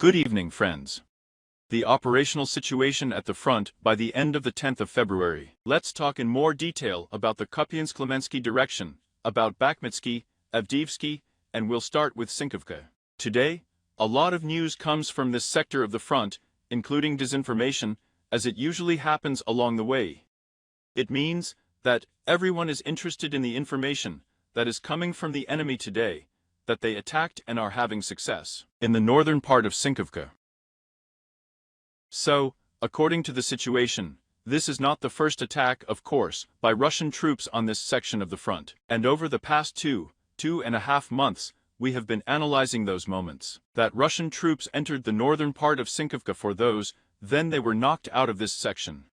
Good evening, friends. The operational situation at the front by the end of the 10th of February. Let's talk in more detail about the Kupiansk-Klemensky direction, about Bakhmutsky, Avdeevsky, and we'll start with Sinkovka. Today, a lot of news comes from this sector of the front, including disinformation, as it usually happens along the way. It means that everyone is interested in the information that is coming from the enemy today, that they attacked and are having success in the northern part of Sinkovka. So, according to the situation, this is not the first attack, of course, by Russian troops on this section of the front. And over the past two and a half months, we have been analyzing those moments that Russian troops entered the northern part of Sinkovka for those, then they were knocked out of this section.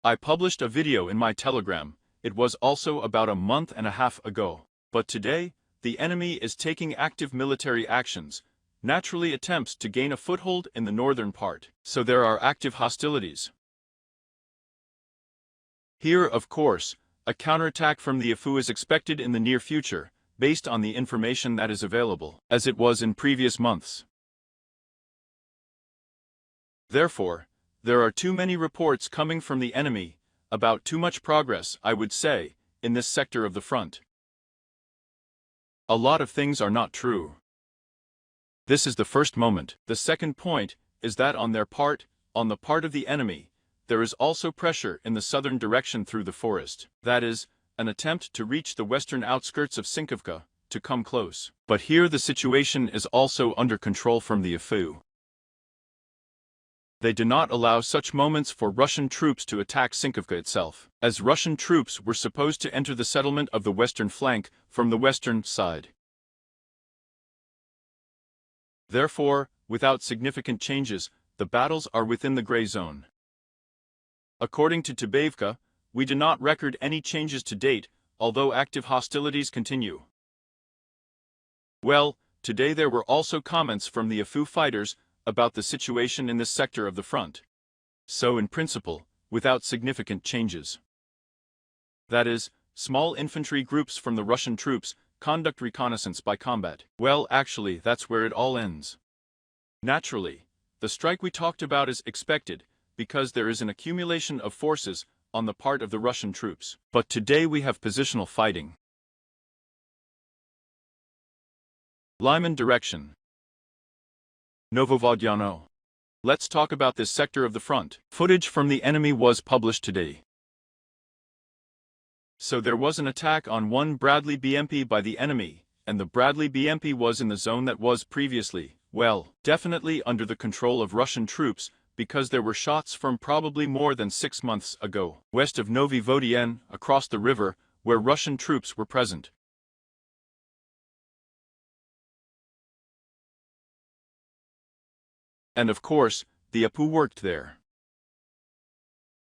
I published a video in my Telegram. It was also about a month and a half ago. But today, the enemy is taking active military actions, naturally attempts to gain a foothold in the northern part. So there are active hostilities. Here, of course, a counterattack from the IFU is expected in the near future, based on the information that is available, as it was in previous months. Therefore, there are too many reports coming from the enemy, about too much progress, I would say, in this sector of the front. A lot of things are not true. This is the first moment. The second point is that on their part, on the part of the enemy, there is also pressure in the southern direction through the forest. That is, an attempt to reach the western outskirts of Sinkovka, to come close. But here the situation is also under control from the IFU. They do not allow such moments for Russian troops to attack Sinkovka itself, as Russian troops were supposed to enter the settlement of the western flank from the western side. Therefore, without significant changes, the battles are within the gray zone. According to Avdeevka, we do not record any changes to date, although active hostilities continue. Well, today there were also comments from the IFU fighters about the situation in this sector of the front. So in principle, without significant changes. That is, small infantry groups from the Russian troops conduct reconnaissance by combat. Well, actually, that's where it all ends. Naturally, the strike we talked about is expected, because there is an accumulation of forces on the part of the Russian troops. But today we have positional fighting. Lyman direction. Novovodyano. Let's talk about this sector of the front. Footage from the enemy was published today. So there was an attack on one Bradley BMP by the enemy, and the Bradley BMP was in the zone that was previously, well, definitely under the control of Russian troops, because there were shots from probably more than 6 months ago, west of Novy Vodyan, across the river, where Russian troops were present. And of course, the IFU worked there.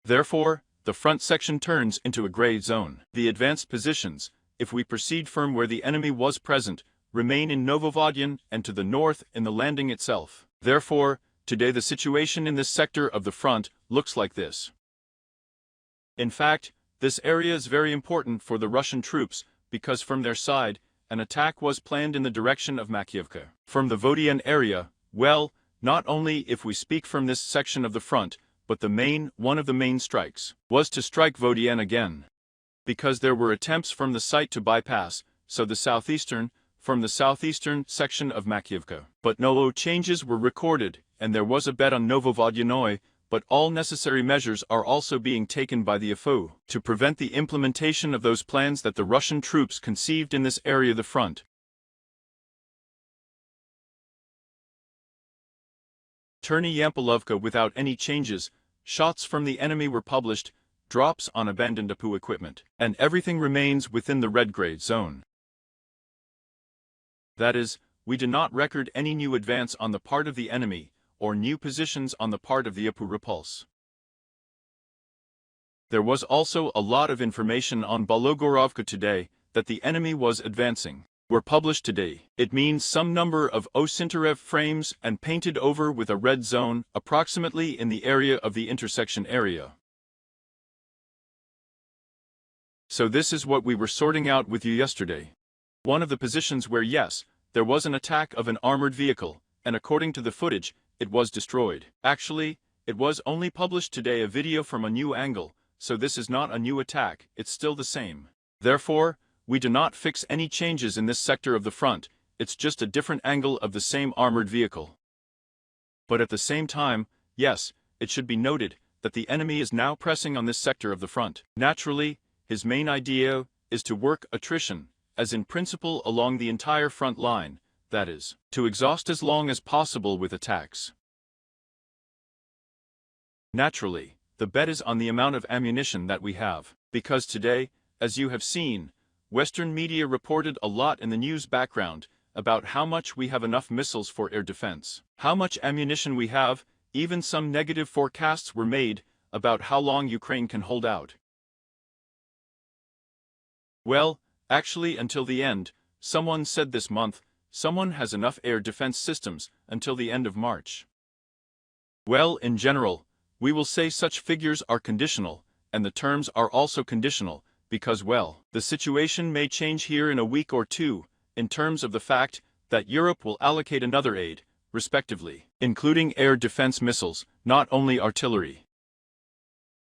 Therefore, the front section turns into a gray zone. The advanced positions, if we proceed from where the enemy was present, remain in Novovodyan and to the north in the landing itself. Therefore, today the situation in this sector of the front looks like this. In fact, this area is very important for the Russian troops, because from their side, an attack was planned in the direction of Makiivka. From the Vodyan area, well, not only if we speak from this section of the front, but one of the main strikes, was to strike Vodyan again. Because there were attempts from the site to bypass, from the southeastern section of Makiivka. But no changes were recorded, and there was a bet on Novovodyanoy, but all necessary measures are also being taken by the IFU to prevent the implementation of those plans that the Russian troops conceived in this area of the front. Turny Yampolovka without any changes, shots from the enemy were published, drops on abandoned IFU equipment, and everything remains within the red-gray zone. That is, we do not record any new advance on the part of the enemy, or new positions on the part of the IFU repulse. There was also a lot of information on Bologorovka today, that the enemy was advancing. Were published today. It means some number of Osintarev frames and painted over with a red zone, approximately in the area of the intersection area. So this is what we were sorting out with you yesterday. One of the positions where yes, there was an attack of an armored vehicle, and according to the footage, it was destroyed. Actually, it was only published today a video from a new angle, so this is not a new attack, it's still the same. Therefore, we do not fix any changes in this sector of the front, it's just a different angle of the same armored vehicle. But at the same time, yes, it should be noted that the enemy is now pressing on this sector of the front. Naturally, his main idea is to work attrition, as in principle along the entire front line, that is, to exhaust as long as possible with attacks. Naturally, the bet is on the amount of ammunition that we have, because today, as you have seen, Western media reported a lot in the news background about how much we have enough missiles for air defense, how much ammunition we have, even some negative forecasts were made about how long Ukraine can hold out. Well, actually until the end, someone said this month, someone has enough air defense systems until the end of March. Well, in general, we will say such figures are conditional, and the terms are also conditional, because well, the situation may change here in a week or two, in terms of the fact that Europe will allocate another aid, respectively, including air defense missiles, not only artillery.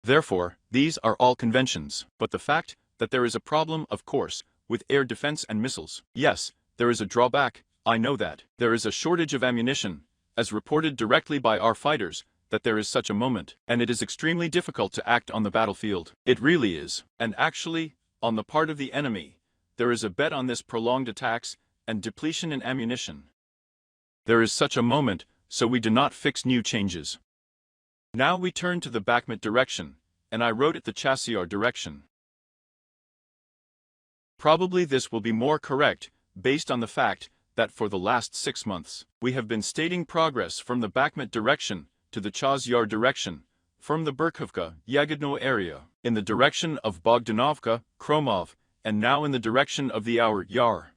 Therefore, these are all conventions, but the fact that there is a problem, of course, with air defense and missiles. Yes, there is a drawback, I know that. There is a shortage of ammunition, as reported directly by our fighters, that there is such a moment, and it is extremely difficult to act on the battlefield. It really is. And actually, on the part of the enemy, there is a bet on this prolonged attacks and depletion in ammunition. There is such a moment, so we do not fix new changes. Now we turn to the Bakhmut direction, and I wrote it the Chassiar direction. Probably this will be more correct, based on the fact that for the last 6 months, we have been stating progress from the Bakhmut direction to the Chassiar direction, from the Berkhovka, Yagodno area, in the direction of Bogdanovka, Kromov, and now in the direction of the Our Yar.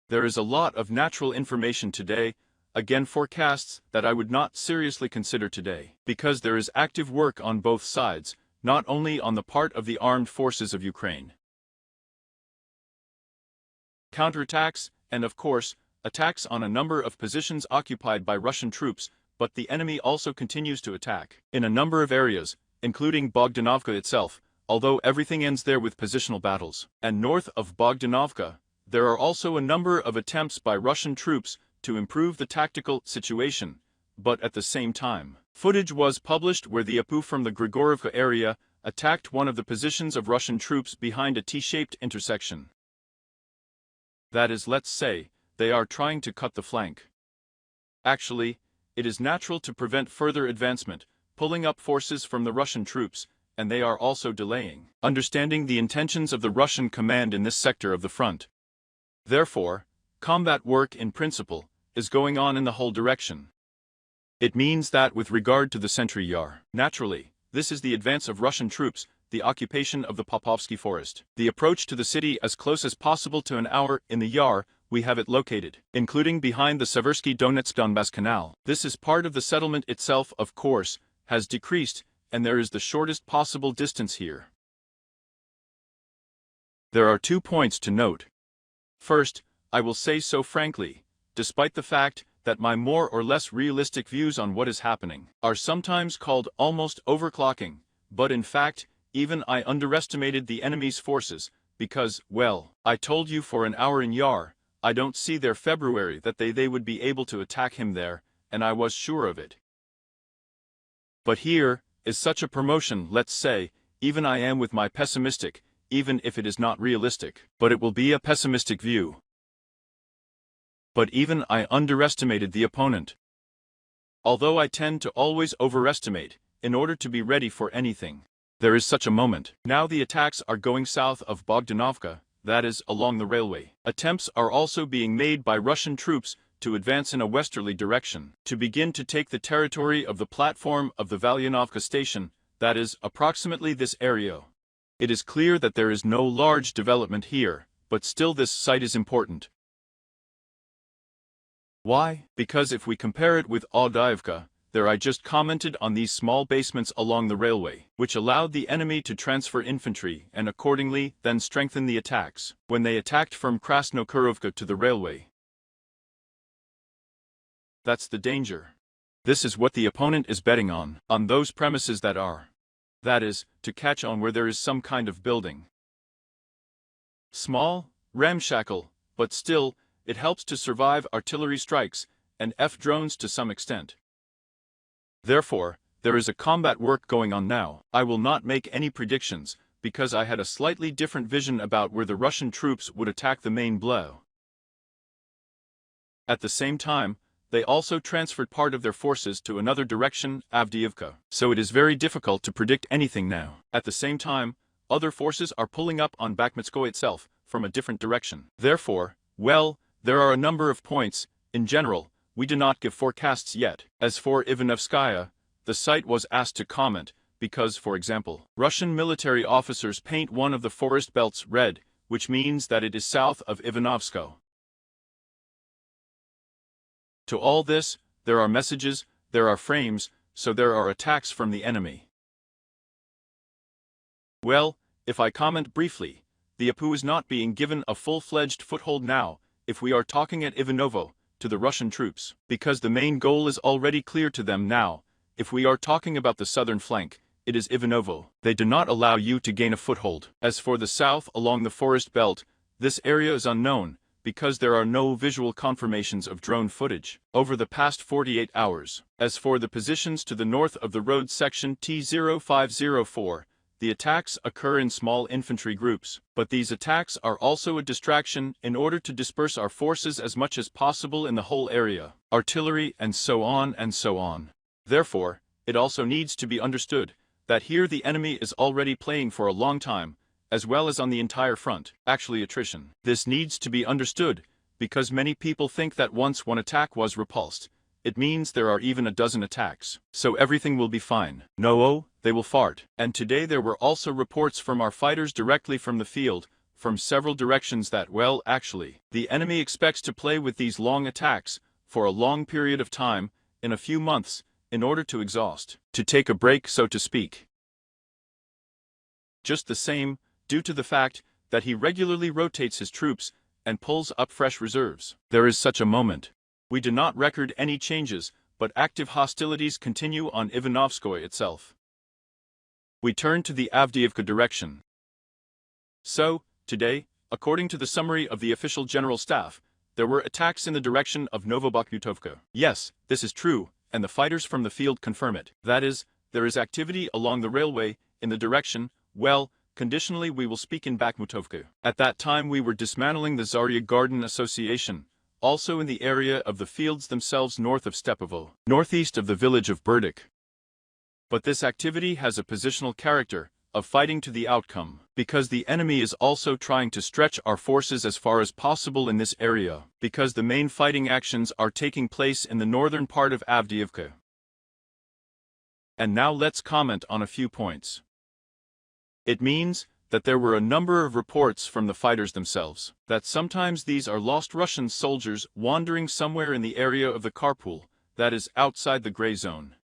There is a lot of natural information today, again forecasts that I would not seriously consider today, because there is active work on both sides, not only on the part of the armed forces of Ukraine. Counterattacks, and of course, attacks on a number of positions occupied by Russian troops, but the enemy also continues to attack in a number of areas, including Bogdanovka itself, although everything ends there with positional battles. And north of Bogdanovka, there are also a number of attempts by Russian troops to improve the tactical situation, but at the same time, footage was published where the APU from the Grigorovka area attacked one of the positions of Russian troops behind a T-shaped intersection. That is, let's say, they are trying to cut the flank. Actually, it is natural to prevent further advancement, pulling up forces from the Russian troops, and they are also delaying understanding the intentions of the Russian command in this sector of the front. Therefore, combat work in principle is going on in the whole direction. It means that with regard to the Sentry Yar, naturally, this is the advance of Russian troops, the occupation of the Popovsky forest, the approach to the city as close as possible to an hour in the Yar, we have it located, including behind the Seversky Donetsk-Donbass Canal. This is part of the settlement itself, of course, has decreased, and there is the shortest possible distance here. There are 2 points to note. First, I will say so frankly, despite the fact that my more or less realistic views on what is happening are sometimes called almost overclocking, but in fact, even I underestimated the enemy's forces, because, well, I told you for an hour in Yar, I don't see there February that they would be able to attack him there, and I was sure of it. But here is such a promotion, let's say, even I am with my pessimistic, even if it is not realistic, but it will be a pessimistic view. But even I underestimated the opponent. Although I tend to always overestimate, in order to be ready for anything. There is such a moment. Now the attacks are going south of Bogdanovka, that is, along the railway. Attempts are also being made by Russian troops to advance in a westerly direction, to begin to take the territory of the platform of the Valyanovka station, that is, approximately this area. It is clear that there is no large development here, but still this site is important. Why? Because if we compare it with Avdeevka, there I just commented on these small basements along the railway, which allowed the enemy to transfer infantry and accordingly then strengthen the attacks, when they attacked from Krasnokurovka to the railway. That's the danger. This is what the opponent is betting on those premises that is, to catch on where there is some kind of building. Small, ramshackle, but still, it helps to survive artillery strikes and F-drones to some extent. Therefore, there is a combat work going on now. I will not make any predictions, because I had a slightly different vision about where the Russian troops would attack the main blow. At the same time, they also transferred part of their forces to another direction, Avdeevka. So it is very difficult to predict anything now. At the same time, other forces are pulling up on Bakhmutskoye itself, from a different direction. Therefore, well, there are a number of points. In general, we do not give forecasts yet. As for Ivanovskaya, the site was asked to comment, because, for example, Russian military officers paint one of the forest belts red, which means that it is south of Ivanovsko. To all this, there are messages, there are frames, so there are attacks from the enemy. Well, if I comment briefly, the APU is not being given a full-fledged foothold now, if we are talking at Ivanovo, to the Russian troops, because the main goal is already clear to them now. If we are talking about the southern flank, it is Ivanovo. They do not allow you to gain a foothold. As for the south along the forest belt, this area is unknown, because there are no visual confirmations of drone footage over the past 48 hours. As for the positions to the north of the road section T0504, the attacks occur in small infantry groups, but these attacks are also a distraction in order to disperse our forces as much as possible in the whole area, artillery and so on and so on. Therefore, it also needs to be understood that here the enemy is already playing for a long time, as well as on the entire front, actually attrition. This needs to be understood, because many people think that once one attack was repulsed, it means there are even a dozen attacks, so everything will be fine. No, they will fart. And today there were also reports from our fighters directly from the field, from several directions that, well, actually, the enemy expects to play with these long attacks, for a long period of time, in a few months, in order to exhaust, to take a break so to speak. Just the same, due to the fact that he regularly rotates his troops and pulls up fresh reserves. There is such a moment. We do not record any changes, but active hostilities continue on Ivanovskoye itself. We turn to the Avdeevka direction. So, today, according to the summary of the official general staff, there were attacks in the direction of Novobakhmutovka. Yes, this is true, and the fighters from the field confirm it. That is, there is activity along the railway, in the direction, well, conditionally we will speak in Bakhmutovka. At that time we were dismantling the Zarya Garden Association, also in the area of the fields themselves north of Stepovo, northeast of the village of Burdik. But this activity has a positional character, of fighting to the outcome, because the enemy is also trying to stretch our forces as far as possible in this area, because the main fighting actions are taking place in the northern part of Avdeevka. And now let's comment on a few points. It means that there were a number of reports from the fighters themselves, that sometimes these are lost Russian soldiers wandering somewhere in the area of the Karpool, that is outside the gray zone.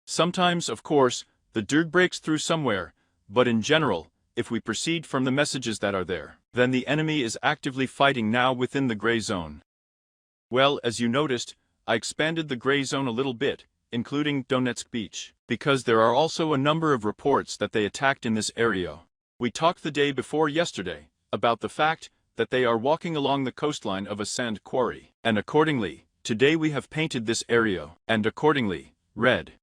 Sometimes, of course, the Derg breaks through somewhere, but in general, if we proceed from the messages that are there, then the enemy is actively fighting now within the gray zone. Well, as you noticed, I expanded the gray zone a little bit, including Donetsk Beach, because there are also a number of reports that they attacked in this area. We talked the day before yesterday about the fact that they are walking along the coastline of a sand quarry, and accordingly, today we have painted this area, and accordingly, red.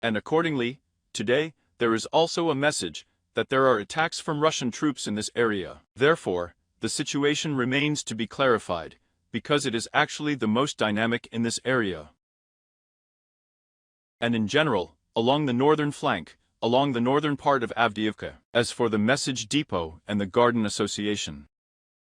And accordingly, today, there is also a message that there are attacks from Russian troops in this area. Therefore, the situation remains to be clarified, because it is actually the most dynamic in this area. And in general, along the northern flank, along the northern part of Avdeevka. As for the message depot and the garden association,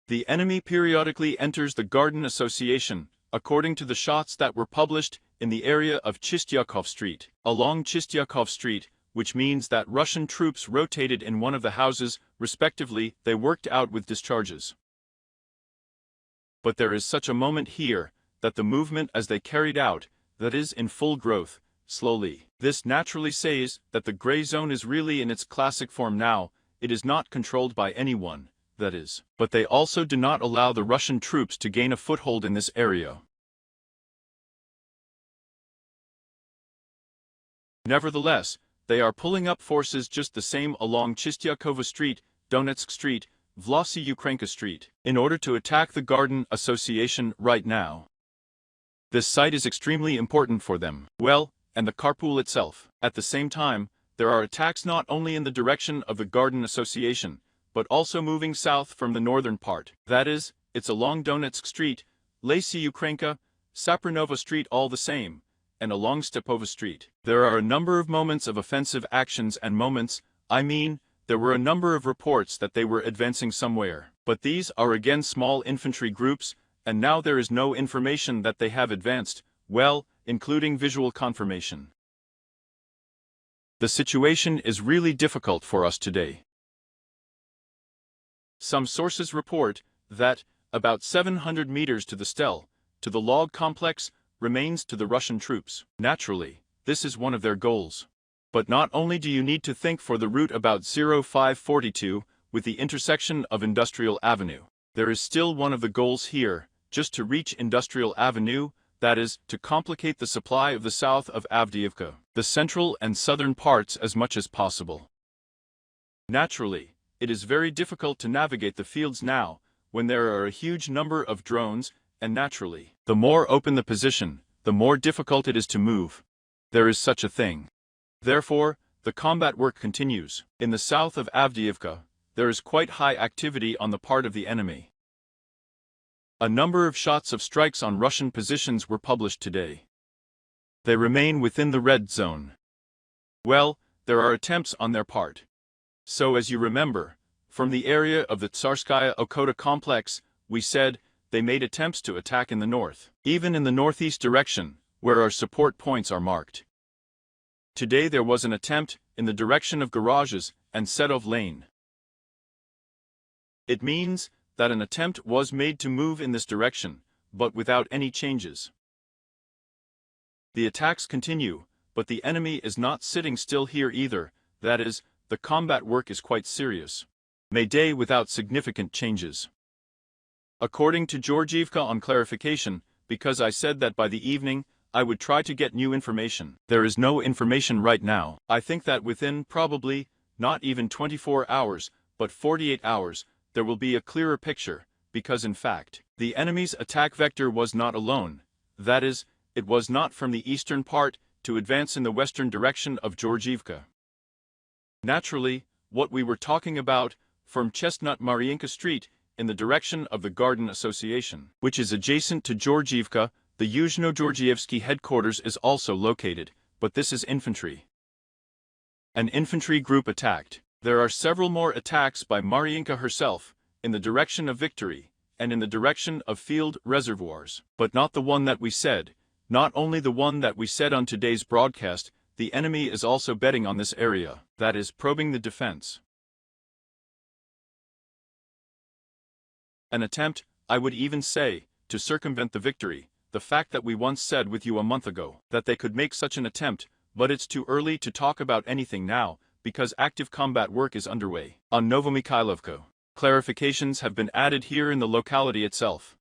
the enemy periodically enters the garden association, according to the shots that were published in the area of Chistyakov Street. Along Chistyakov Street, which means that Russian troops rotated in one of the houses, respectively, they worked out with discharges. But there is such a moment here, that the movement as they carried out, that is in full growth, slowly. This naturally says that the gray zone is really in its classic form now, it is not controlled by anyone, that is. But they also do not allow the Russian troops to gain a foothold in this area. Nevertheless, they are pulling up forces just the same along Chistyakova Street, Donetsk Street, Vlasy Ukrainka Street, in order to attack the Garden Association right now. This site is extremely important for them. Well, and the carpool itself. At the same time, there are attacks not only in the direction of the Garden Association, but also moving south from the northern part. That is, it's along Donetsk Street, Vlasy Ukrainka, Sapranova Street all the same, and along Stepova Street. There are a number of moments of offensive actions and moments, there were a number of reports that they were advancing somewhere. But these are again small infantry groups, and now there is no information that they have advanced, well, including visual confirmation. The situation is really difficult for us today. Some sources report that, about 700 meters to the Stel, to the log complex, remains to the Russian troops. Naturally, this is one of their goals. But not only do you need to think for the route about 0542, with the intersection of Industrial Avenue. There is still one of the goals here, just to reach Industrial Avenue, that is, to complicate the supply of the south of Avdeevka, the central and southern parts as much as possible. Naturally, it is very difficult to navigate the fields now, when there are a huge number of drones, and naturally, the more open the position, the more difficult it is to move. There is such a thing. Therefore, the combat work continues. In the south of Avdeevka, there is quite high activity on the part of the enemy. A number of shots of strikes on Russian positions were published today. They remain within the red zone. Well, there are attempts on their part. So as you remember, from the area of the Tsarskaya Okhota complex, we said, they made attempts to attack in the north, even in the northeast direction, where our support points are marked. Today there was an attempt in the direction of garages and Sedov Lane. It means that an attempt was made to move in this direction, but without any changes. The attacks continue, but the enemy is not sitting still here either, that is, the combat work is quite serious. Mayday without significant changes. According to Georgievka on clarification, because I said that by the evening, I would try to get new information. There is no information right now. I think that within, probably, not even 24 hours, but 48 hours, there will be a clearer picture, because in fact, the enemy's attack vector was not alone. That is, it was not from the eastern part, to advance in the western direction of Georgievka. Naturally, what we were talking about, from Chestnut Mariinka Street, in the direction of the Garden Association, which is adjacent to Georgievka, the Yuzhno-Georgievsky headquarters is also located, but this is infantry. An infantry group attacked. There are several more attacks by Mariinka herself, in the direction of Victory, and in the direction of field reservoirs, but not the one that we said. Not only the one that we said on today's broadcast, the enemy is also betting on this area, that is, probing the defense. An attempt, I would even say, to circumvent the Victory. The fact that we once said with you a month ago that they could make such an attempt, but it's too early to talk about anything now, because active combat work is underway. On Novomikhailovka, clarifications have been added here in the locality itself.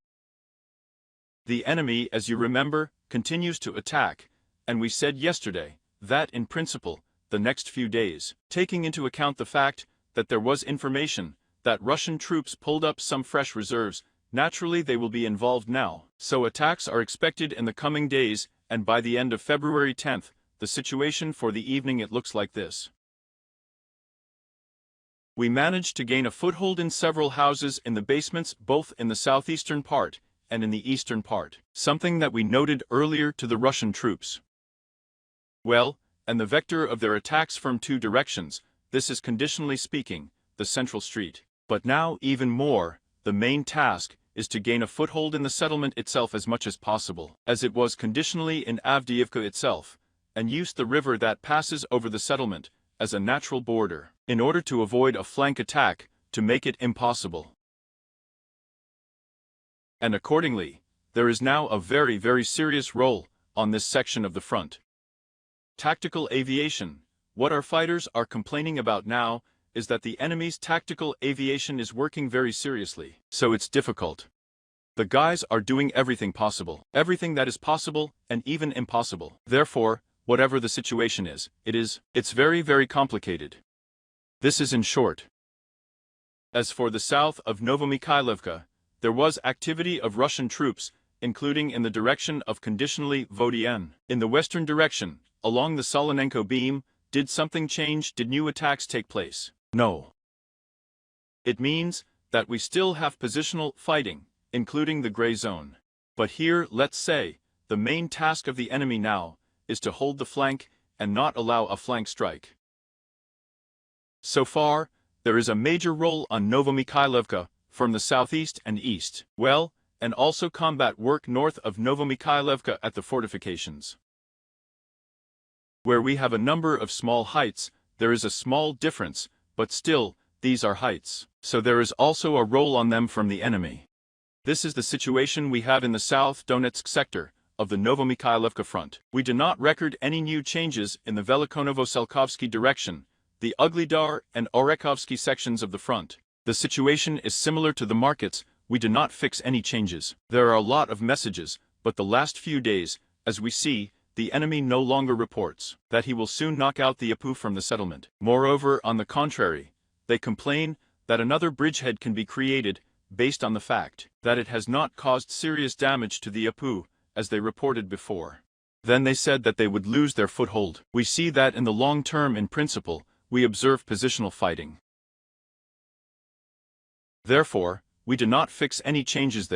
The enemy, as you remember, continues to attack, and we said yesterday that, in principle, the next few days, taking into account the fact that there was information that Russian troops pulled up some fresh reserves, naturally they will be involved now. So attacks are expected in the coming days, and by the end of February 10th, the situation for the evening it looks like this. We managed to gain a foothold in several houses in the basements both in the southeastern part and in the eastern part, something that we noted earlier to the Russian troops. Well, and the vector of their attacks from two directions, this is conditionally speaking, the central street. But now even more, the main task is to gain a foothold in the settlement itself as much as possible, as it was conditionally in Avdeevka itself, and use the river that passes over the settlement as a natural border, in order to avoid a flank attack, to make it impossible. And accordingly, there is now a very, very serious role on this section of the front. Tactical aviation, what our fighters are complaining about now, is that the enemy's tactical aviation is working very seriously. So it's difficult. The guys are doing everything possible. Everything that is possible, and even impossible. Therefore, whatever the situation is, it's very, very complicated. This is in short. As for the south of Novomikhailivka, there was activity of Russian troops, including in the direction of conditionally Vodiane. In the western direction, along the Solinenko beam, did something change? Did new attacks take place? No. It means that we still have positional fighting, including the gray zone. But here, let's say, the main task of the enemy now is to hold the flank and not allow a flank strike. So far, there is a major role on Novomikhailivka from the southeast and east. Well, and also combat work north of Novomikhailivka at the fortifications. Where we have a number of small heights, there is a small difference, but still, these are heights. So there is also a role on them from the enemy. This is the situation we have in the South Donetsk sector of the Novomikhailivka front. We do not record any new changes in the Velikonovo-Selkovsky direction, the Ugledar and Orekhovsky sections of the front. The situation is similar to the markets. We do not fix any changes. There are a lot of messages, but the last few days, as we see, the enemy no longer reports that he will soon knock out the Apu from the settlement. Moreover, on the contrary, they complain that another bridgehead can be created based on the fact that it has not caused serious damage to the Apu, as they reported before. Then they said that they would lose their foothold. We see that in the long term in principle, we observe positional fighting. Therefore, we do not fix any changes there.